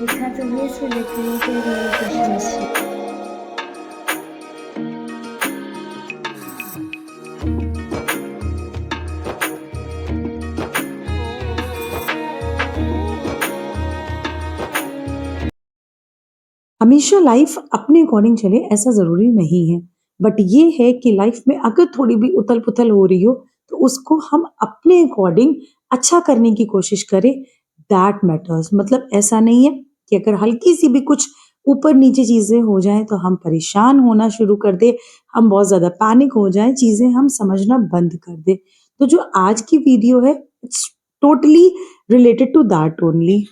देखा तो ये से लेकर फिर मेरे क्वेश्चन। हमेशा लाइफ अपने अकॉर्डिंग चले ऐसा ज़रूरी नहीं है। बट ये है कि लाइफ में अगर थोड़ी भी उथल-पुथल हो रही हो, तो उसको हम अपने अकॉर्डिंग अच्छा करने की कोशिश करें, दैट मैटर्स। मतलब ऐसा नहीं है कि अगर हल्की-सी भी कुछ ऊपर-नीचे चीज़ें हो जाएँ, तो हम परेशान होना शुरू कर दें, हम बहुत ज़्यादा पैनिक हो जाएँ, चीज़ें हम समझना बंद कर दें। तो जो आज की वीडियो है, it's totally related to that only.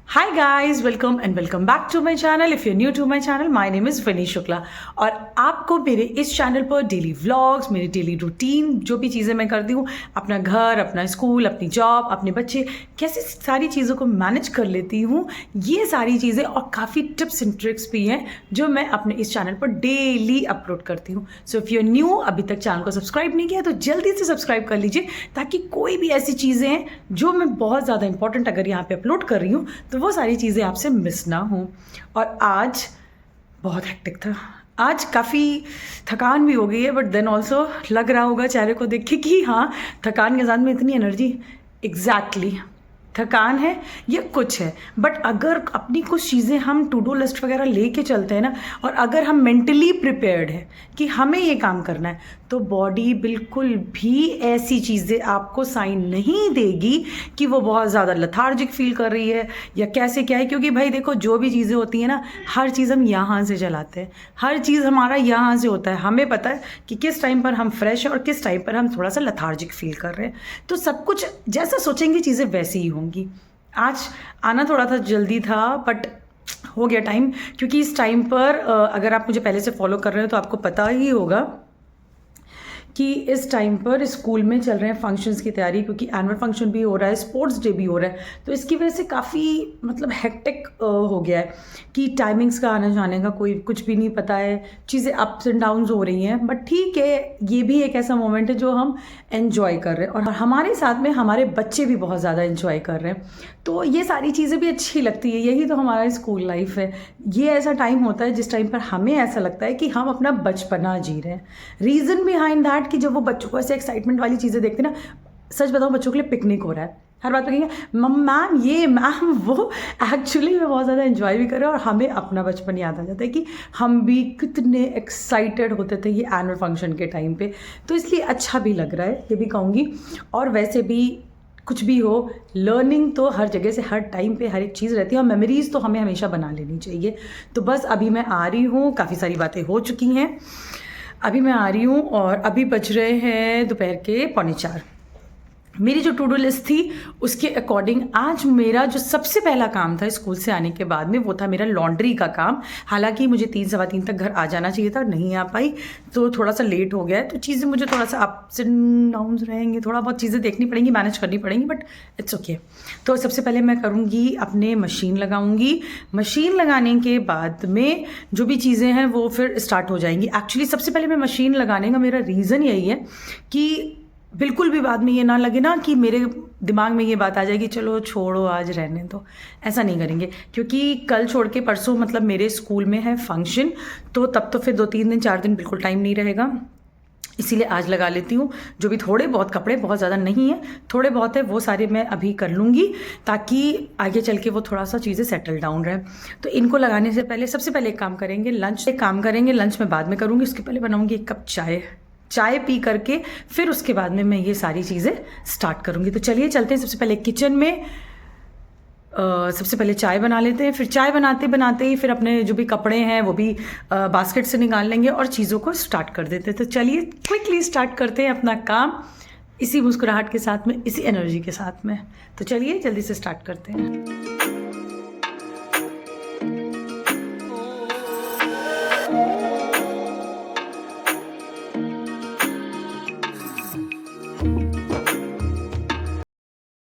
Hi guys, welcome and welcome back to my channel. If you new to my channel, my name is Vini Shukla और आपको मेरे इस चैनल पर डेली व्लॉग्स, मेरी डेली रूटीन, जो भी चीज़ें मैं करती हूँ, अपना घर, अपना स्कूल, अपनी जॉब, अपने बच्चे, कैसे सारी चीज़ों को मैनेज कर लेती हूँ, ये सारी चीज़ें और काफ़ी टिप्स एंड ट्रिक्स भी हैं जो मैं अपने इस चैनल पर डेली अपलोड करती हूँ। सो इफ़ यू न्यू, अभी तक चैनल को सब्सक्राइब नहीं किया तो जल्दी से सब्सक्राइब कर लीजिए, ताकि कोई भी ऐसी चीज़ें हैं जो मैं बहुत ज़्यादा इंपॉर्टेंट अगर यहाँ पे अपलोड कर रही हूँ तो वो सारी चीज़ें आपसे मिस ना हो। और आज बहुत हेक्टिक था, आज काफ़ी थकान भी हो गई है, बट देन ऑल्सो लग रहा होगा चेहरे को देख के कि हाँ, थकान के साथ में इतनी एनर्जी। एग्जैक्टली थकान है या कुछ है, बट अगर अपनी कुछ चीज़ें हम टू डू लिस्ट वगैरह लेके चलते हैं ना, और अगर हम मेंटली प्रिपेयर्ड है कि हमें ये काम करना है, तो बॉडी बिल्कुल भी ऐसी चीज़ें आपको साइन नहीं देगी कि वो बहुत ज़्यादा लथार्जिक फील कर रही है या कैसे क्या है। क्योंकि भाई देखो, जो भी चीज़ें होती हैं ना, हर चीज़ हम यहाँ से चलाते हैं, हर चीज़ हमारा यहाँ से होता है। हमें पता है कि किस टाइम पर हम फ्रेश हैं और किस टाइम पर हम थोड़ा सा लथार्जिक फील कर रहे हैं। तो सब कुछ जैसा सोचेंगे चीज़ें वैसी ही होंगी। आज आना थोड़ा सा जल्दी था, बट हो गया टाइम, क्योंकि इस टाइम पर अगर आप मुझे पहले से फॉलो कर रहे हो तो आपको पता ही होगा कि इस टाइम पर स्कूल में चल रहे हैं फंक्शंस की तैयारी, क्योंकि एनुअल फंक्शन भी हो रहा है, स्पोर्ट्स डे भी हो रहा है। तो इसकी वजह से काफ़ी मतलब हेक्टिक हो गया है कि टाइमिंग्स का आने जाने का कोई कुछ भी नहीं पता है, चीज़ें अप्स एंड डाउन्स हो रही हैं। बट ठीक है, ये भी एक ऐसा मोमेंट है जो हम एन्जॉय कर रहे हैं और हमारे साथ में हमारे बच्चे भी बहुत ज़्यादा एन्जॉय कर रहे हैं। तो ये सारी चीज़ें भी अच्छी लगती है, यही तो हमारा स्कूल लाइफ है। ये ऐसा टाइम होता है जिस टाइम पर हमें ऐसा लगता है कि हम अपना बचपना जी रहे हैं। रीज़न बिहाइंड दैट कि जब वो बच्चों को ऐसे एक्साइटमेंट वाली चीज़ें देखते हैं ना, सच बताऊँ, बच्चों के लिए पिकनिक हो रहा है, हर बात पे कहेंगे मैम ये मैम वो, एक्चुअली में बहुत ज़्यादा एंजॉय भी कर रहे हैं और हमें अपना बचपन याद आ जाता है कि हम भी कितने एक्साइटेड होते थे ये एनुअल फंक्शन के टाइम पे। तो इसलिए अच्छा भी लग रहा है, ये भी कहूँगी। और वैसे भी कुछ भी हो, लर्निंग तो हर जगह से हर टाइम पे हर एक चीज़ रहती है और मेमोरीज़ तो हमें हमेशा बना लेनी चाहिए। तो बस अभी मैं आ रही हूँ, काफ़ी सारी बातें हो चुकी हैं, अभी मैं आ रही हूँ और अभी बज रहे हैं दोपहर के 3:45। मेरी जो टू डू लिस्ट थी उसके अकॉर्डिंग आज मेरा जो सबसे पहला काम था स्कूल से आने के बाद में, वो था मेरा लॉन्ड्री का काम। हालांकि मुझे 3 सवा 3 तक घर आ जाना चाहिए था, नहीं आ पाई तो थोड़ा सा लेट हो गया है। तो चीज़ें मुझे थोड़ा सा अप्स एंड डाउन्स रहेंगे, थोड़ा बहुत चीज़ें देखनी पड़ेंगी, मैनेज करनी पड़ेंगी, बट इट्स ओके। तो सबसे पहले मैं करूँगी अपने मशीन लगाऊँगी। मशीन लगाने के बाद में जो भी चीज़ें हैं वो फिर स्टार्ट हो जाएंगी। एक्चुअली सबसे पहले मैं मशीन लगाने का मेरा रीज़न यही है कि बिल्कुल भी बाद में ये ना लगे ना कि मेरे दिमाग में ये बात आ जाएगी चलो छोड़ो आज रहने दो। ऐसा नहीं करेंगे, क्योंकि कल छोड़ के परसों मतलब मेरे स्कूल में है फंक्शन, तो तब तो फिर 2-3 दिन 4 दिन बिल्कुल टाइम नहीं रहेगा। इसीलिए आज लगा लेती हूँ। जो भी थोड़े बहुत कपड़े, बहुत ज़्यादा नहीं है, थोड़े बहुत है, वो सारे मैं अभी कर लूँगी ताकि आगे चल के वो थोड़ा सा चीज़ें सेटल डाउन रहे। तो इनको लगाने से पहले सबसे पहले एक काम करेंगे, लंच में बाद में करूँगी। उसके पहले बनाऊँगी एक कप चाय पी करके फिर उसके बाद में मैं ये सारी चीज़ें स्टार्ट करूँगी। तो चलिए चलते हैं सबसे पहले किचन में। सबसे पहले चाय बना लेते हैं, फिर चाय बनाते बनाते ही फिर अपने जो भी कपड़े हैं वो भी बास्केट से निकाल लेंगे और चीज़ों को स्टार्ट कर देते हैं। तो चलिए क्विकली स्टार्ट करते हैं अपना काम, इसी मुस्कुराहट के साथ में, इसी एनर्जी के साथ में। तो चलिए जल्दी से स्टार्ट करते हैं।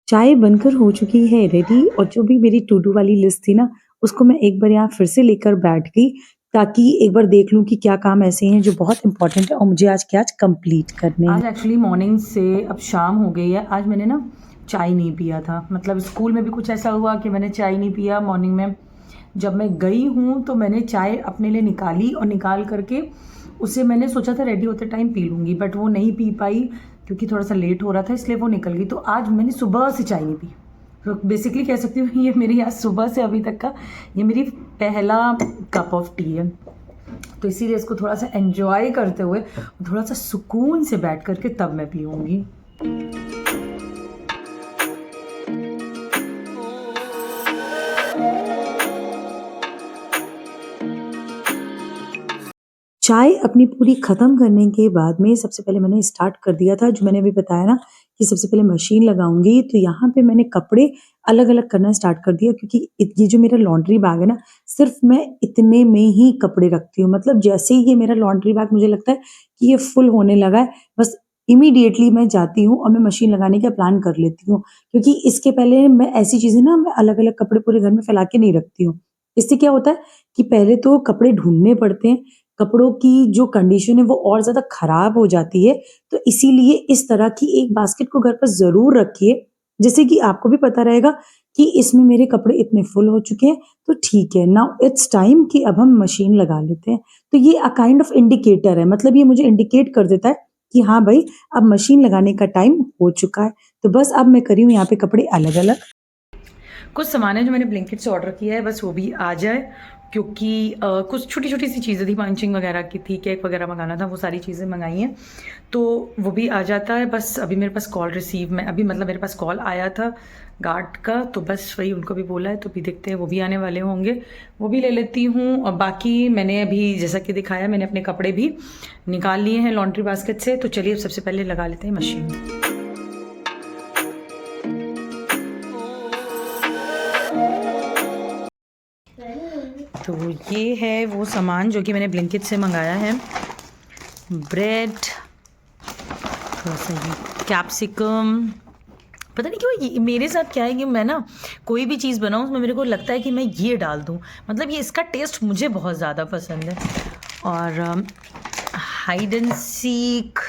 चाय बनकर हो चुकी है रेडी और जो भी मेरी टू डू वाली लिस्ट थी ना, उसको मैं एक बार यहाँ फिर से लेकर बैठ गई, ताकि एक बार देख लूँ कि क्या काम ऐसे हैं जो बहुत इंपॉर्टेंट है और मुझे आज के आज कंप्लीट करने हैं। आज एक्चुअली मॉर्निंग से अब शाम हो गई है। आज मैंने ना चाय नहीं पिया था। मतलब स्कूल में भी कुछ ऐसा हुआ कि मैंने चाय नहीं पिया मॉर्निंग में। जब मैं गई हूँ तो मैंने चाय अपने लिए निकाली और निकाल करके उसे मैंने सोचा था रेडी होते टाइम पी लूँगी, बट वो नहीं पी पाई क्योंकि थोड़ा सा लेट हो रहा था, इसलिए वो निकल गई। तो आज मैंने सुबह से चाय नहीं पी। तो बेसिकली कह सकती हूँ ये मेरी आज सुबह से अभी तक का ये मेरी पहला कप ऑफ टी है। तो इसीलिए इसको थोड़ा सा एंजॉय करते हुए थोड़ा सा सुकून से बैठ करके तब मैं पीऊँगी। चाय अपनी पूरी ख़त्म करने के बाद में सबसे पहले मैंने स्टार्ट कर दिया था, जो मैंने अभी बताया ना कि सबसे पहले मशीन लगाऊँगी, तो यहाँ पे मैंने कपड़े अलग-अलग करना स्टार्ट कर दिया क्योंकि ये जो मेरा लॉन्ड्री बैग है ना, सिर्फ़ मैं इतने में ही कपड़े रखती हूँ। मतलब जैसे ही ये मेरा लॉन्ड्री बैग मुझे लगता है कि ये फुल होने लगा है, बस इमीडिएटली मैं जाती हूँ और मैं मशीन लगाने का प्लान कर लेती हूँ। क्योंकि इसके पहले मैं ऐसी चीज़ें ना मैं अलग-अलग कपड़े पूरे घर में फैला के नहीं रखती हूँ। इससे क्या होता है कि पहले तो कपड़े ढूँढने पड़ते हैं, कपड़ों की जो कंडीशन है वो और ज़्यादा खराब हो जाती है। तो इसीलिए इस तरह की एक बास्केट को घर पर ज़रूर रखिए, जिससे कि आपको भी पता रहेगा कि इसमें मेरे कपड़े इतने फुल हो चुके हैं, तो ठीक है, नाउ इट्स टाइम कि अब हम मशीन लगा लेते हैं। तो ये काइंड ऑफ इंडिकेटर है, मतलब ये मुझे इंडिकेट कर देता है कि हाँ भाई, अब मशीन लगाने का टाइम हो चुका है। तो बस अब मैं कर रही हूँ यहाँ पे कपड़े अलग-अलग। कुछ सामान है जो मैंने ब्लिंकिट से ऑर्डर किया है, बस वो भी आ जाए क्योंकि कुछ छोटी-छोटी सी चीज़ें थी, पंचिंग वगैरह की थी, केक वगैरह मँगाना था, वो सारी चीज़ें मँगाई हैं, तो वो भी आ जाता है। बस अभी मेरे पास कॉल रिसीव में अभी मतलब मेरे पास कॉल आया था गार्ड का, तो बस वही उनको भी बोला है, तो भी देखते हैं वो भी आने वाले होंगे, वो भी ले लेती हूँ। और बाकी मैंने अभी जैसा कि दिखाया मैंने अपने कपड़े भी निकाल लिए हैं लॉन्ड्री बास्केट से, तो चलिए अब सबसे पहले लगा लेते हैं मशीन। तो ये है वो सामान जो कि मैंने ब्लिंकिट से मंगाया है। ब्रेड, थोड़ा सा ये कैप्सिकम, पता नहीं क्यों ये मेरे साथ क्या है कि मैं ना कोई भी चीज़ बनाऊँ उसमें मेरे को लगता है कि मैं ये डाल दूँ, मतलब ये इसका टेस्ट मुझे बहुत ज़्यादा पसंद है। और हाइड एंड सीक,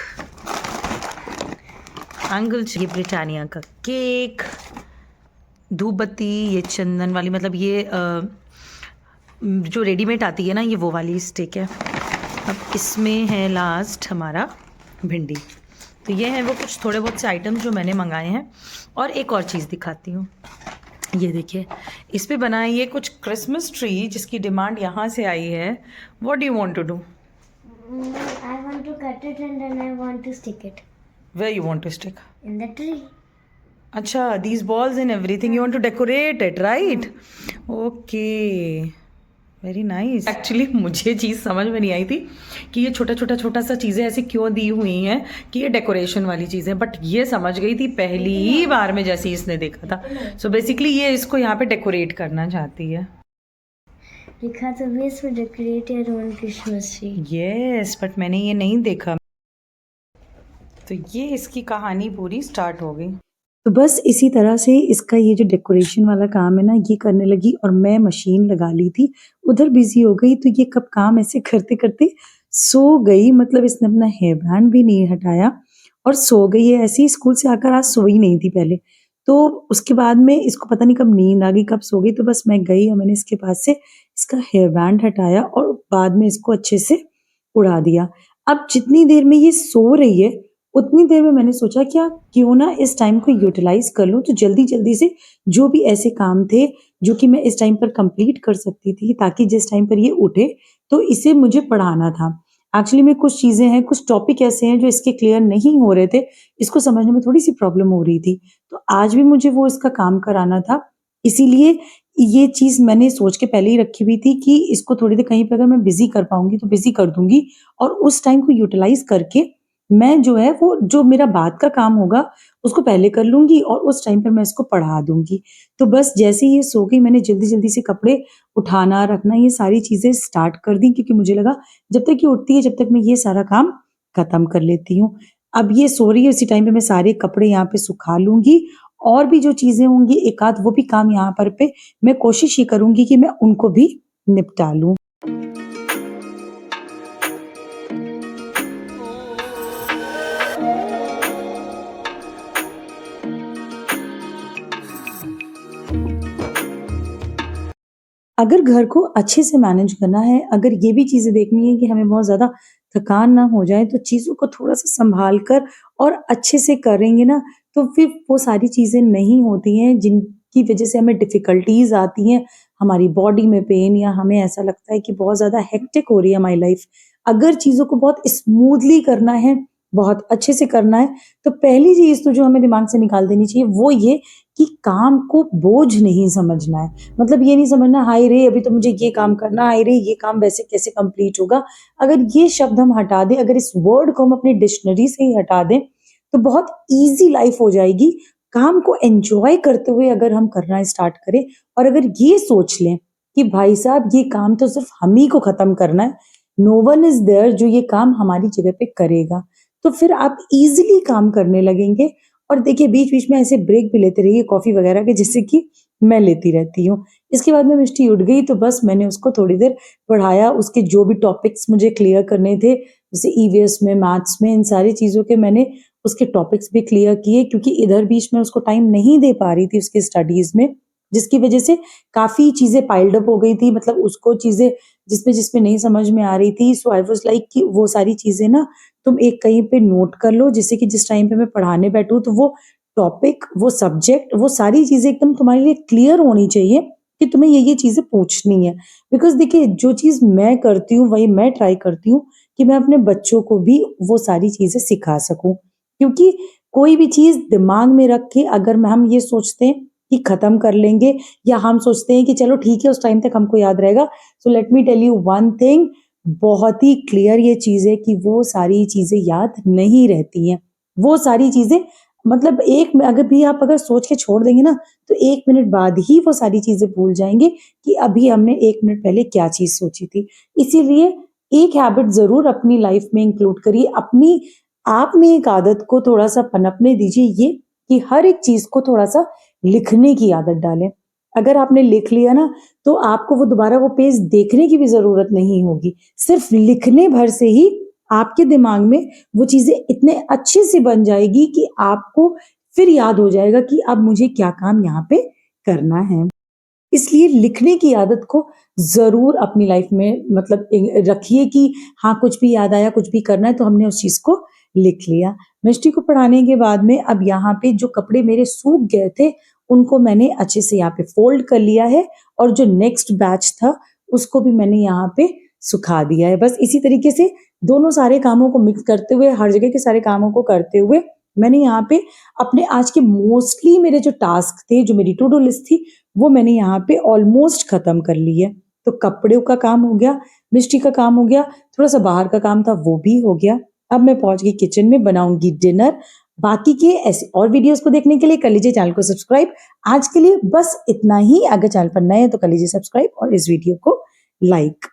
एंगल, ये ब्रिटानिया का केक, धूप बत्ती, ये चंदन वाली, मतलब ये जो रेडीमेड आती है ना, ये वो वाली स्टिक है। अब इसमें है लास्ट हमारा भिंडी। तो ये है वो कुछ थोड़े बहुत से आइटम जो मैंने मंगाए हैं। और एक और चीज़ दिखाती हूँ, ये देखिए इस पे बना है ये कुछ क्रिसमस ट्री जिसकी डिमांड यहाँ से आई है। What do you want to do? I want to cut it and then I want to stick it where you want to stick? in the tree. अच्छा, these balls and everything you want to decorate it, right? Okay, very nice. Actually मुझे चीज़ समझ में नहीं आई थी कि ये छोटा सा चीज़ें ऐसी क्यों दी हुई हैं कि ये डेकोरेशन वाली चीज़ें, बट ये समझ गई थी पहली ही बार में जैसे ही इसने देखा था। सो बेसिकली ये इसको यहाँ पे डेकोरेट करना चाहती है। Because of this, we decorate your own Christmas tree. Yes, but मैंने ये नहीं देखा। तो ये इसकी कहानी पूरी स्टार्ट हो गई। तो बस इसी तरह से इसका ये जो डेकोरेशन वाला काम है ना, ये करने लगी और मैं मशीन लगा ली थी, उधर बिज़ी हो गई। तो ये कब काम ऐसे करते-करते सो गई, मतलब इसने अपना हेयर बैंड भी नहीं हटाया और सो गई है ऐसे ही। स्कूल से आकर आज सोई नहीं थी पहले, तो उसके बाद में इसको पता नहीं कब नींद आ गई, कब सो गई। तो बस मैं गई और मैंने इसके पास से इसका हेयर बैंड हटाया और बाद में इसको अच्छे से उड़ा दिया। अब जितनी देर में ये सो रही है, उतनी देर में मैंने सोचा क्या क्यों ना इस टाइम को यूटिलाइज़ कर लूँ। तो जल्दी-जल्दी से जो भी ऐसे काम थे, जो कि मैं इस टाइम पर कंप्लीट कर सकती थी, ताकि जिस टाइम पर ये उठे, तो इसे मुझे पढ़ाना था। एक्चुअली में कुछ चीज़ें हैं, कुछ टॉपिक ऐसे हैं जो इसके क्लियर नहीं हो रहे थे, इसको समझने में थोड़ी-सी प्रॉब्लम हो रही थी। तो आज भी मुझे वो इसका काम कराना था, इसीलिए ये चीज़ मैंने सोच के पहले ही रखी हुई थी कि इसको थोड़ी देर कहीं पे अगर मैं बिज़ी कर पाऊँगी, तो बिज़ी कर दूँगी और उस टाइम को यूटिलाइज़ करके मैं जो है वो जो मेरा बाद का काम होगा उसको पहले कर लूँगी और उस टाइम पे मैं इसको पढ़ा दूँगी। तो बस जैसे ही ये सो गई, मैंने जल्दी-जल्दी से कपड़े उठाना, रखना, ये सारी चीज़ें स्टार्ट कर दी क्योंकि मुझे लगा जब तक ये उठती है, जब तक मैं ये सारा काम खत्म कर लेती हूँ। अब ये सो रही है, उसी टाइम पे मैं सारे कपड़े यहाँ पे सुखा लूँगी और भी जो चीज़ें होंगी एक आध वो भी काम यहाँ पर पे मैं कोशिश ये करूँगी कि मैं उनको भी निपटा लूँ। अगर घर को अच्छे से मैनेज करना है, अगर ये भी चीज़ें देखनी है कि हमें बहुत ज़्यादा थकान ना हो जाए, तो चीज़ों को थोड़ा-सा सँभाल कर और अच्छे से करेंगे ना, तो फिर वो सारी चीज़ें नहीं होती हैं जिनकी वज़ह से हमें डिफ़िकल्टीज़ आती हैं, हमारी बॉडी में पेन या हमें ऐसा लगता है कि बहुत ज़्यादा हेक्टिक हो रही है हमारी लाइफ़। अगर चीज़ों को बहुत स्मूथली करना है, बहुत अच्छे से करना है, तो पहली चीज़ तो जो हमें दिमाग से निकाल देनी चाहिए वो ये कि काम को बोझ नहीं समझना है। मतलब ये नहीं समझना हाय रे! अभी तो मुझे ये काम करना, हाय रे! ये काम वैसे कैसे कंप्लीट होगा? अगर ये शब्द हम हटा दें, अगर इस वर्ड को हम अपनी डिक्शनरी से ही हटा दें, तो बहुत ईज़ी लाइफ़ हो जाएगी। काम को एन्जॉय करते हुए अगर हम करना स्टार्ट करें और अगर ये सोच लें कि भाई साहब ये काम तो सिर्फ़ हम ही को ख़त्म करना है, नो वन इज़ देयर जो ये काम हमारी जगह पे करेगा। तो फिर आप ईज़िली काम करने लगेंगे और देखिए बीच-बीच में ऐसे ब्रेक भी लेते रहिए कॉफ़ी वग़ैरह के जैसे कि मैं लेती रहती हूँ। इसके बाद में मिष्टी उठ गई तो बस मैंने उसको थोड़ी देर पढ़ाया, उसके जो भी टॉपिक्स मुझे क्लियर करने थे, जैसे ईवीएस में, मैथ्स में, इन सारी चीज़ों के मैंने उसके टॉपिक्स भी क्लियर किए क्योंकि इधर बीच में उसको टाइम नहीं दे पा रही थी उसकी स्टडीज़ में, जिसकी वज़ह से काफ़ी चीज़ें पाइल्ड अप हो गई थी। मतलब उसको चीज़ें जिसमें नहीं समझ में आ रही थी, सो आई वाज़ लाइक कि वो सारी चीज़ें ना तुम एक कहीं पे नोट कर लो जिससे कि जिस टाइम पे मैं पढ़ाने बैठूँ तो वो टॉपिक, वो सब्जेक्ट, वो सारी चीज़ें एकदम तुम्हारे लिए क्लियर होनी चाहिए कि तुम्हें ये चीज़ें पूछनी है। बिकॉज़ देखिए जो चीज़ मैं करती हूँ वही मैं ट्राई करती हूँ कि मैं अपने बच्चों को भी वो सारी चीज़ें सिखा सकूँ। क्योंकि कोई भी चीज़ दिमाग में रख के अगर हम ये सोचते हैं कि खत्म कर लेंगे या हम सोचते हैं कि चलो ठीक है उस टाइम तक हमको याद रहेगा। So let me tell you one thing, बहुत ही क्लियर ये चीज़ है कि वो सारी चीज़ें याद नहीं रहती हैं। वो सारी चीज़ें मतलब एक में अगर भी आप अगर सोच के छोड़ देंगे ना, तो 1 मिनट बाद ही वो सारी चीज़ें भूल जाएँगे कि अभी हमने 1 मिनट पहले क्या चीज़ सोची थी। इसीलिए एक हैबिट ज़रूर अपनी लाइफ़ में इंक्लूड करिए। अपनी आप में एक आदत को थोड़ा-सा पनपने दीजिए ये कि हर एक चीज़ को थोड़ा-सा लिखने की आदत डालें। अगर आपने लिख लिया ना, तो आपको वो दोबारा वो पेज देखने की भी ज़रूरत नहीं होगी। सिर्फ़ लिखने भर से ही आपके दिमाग में वो चीज़ें इतने अच्छे से बन जाएगी कि आपको फिर याद हो जाएगा कि अब मुझे क्या काम यहाँ पे करना है। इसलिए लिखने की आदत को ज़रूर अपनी लाइफ में मतलब रखिए कि हाँ, कुछ भी याद आया, कुछ भी करना है तो हमने उस चीज़ को लिख लिया। मिष्टी को पढ़ाने के बाद में अब यहाँ पे जो कपड़े मेरे सूख गए थे, उनको मैंने अच्छे से यहाँ पे फ़ोल्ड कर लिया है और जो नेक्स्ट बैच था, उसको भी मैंने यहाँ पे सुखा दिया है। बस इसी तरीके से दोनों सारे कामों को मिक्स करते हुए, हर जगह के सारे कामों को करते हुए, मैंने यहाँ पे अपने आज के मोस्टली मेरे जो टास्क थे, जो मेरी टू डू लिस्ट थी, वो मैंने यहाँ पे ऑलमोस्ट खत्म कर ली है। तो कपड़ों का काम हो गया, मिष्टी का काम हो गया, थोड़ा-सा बाहर का काम था वो भी हो गया। अब मैं पहुँच गई किचन में बनाऊँगी डिनर। बाकी के ऐसे और वीडियोज़ को देखने के लिए कर लीजिए चैनल को सब्सक्राइब। आज के लिए बस इतना ही। अगर चैनल पर नए हैं तो कर लीजिए सब्सक्राइब और इस वीडियो को लाइक।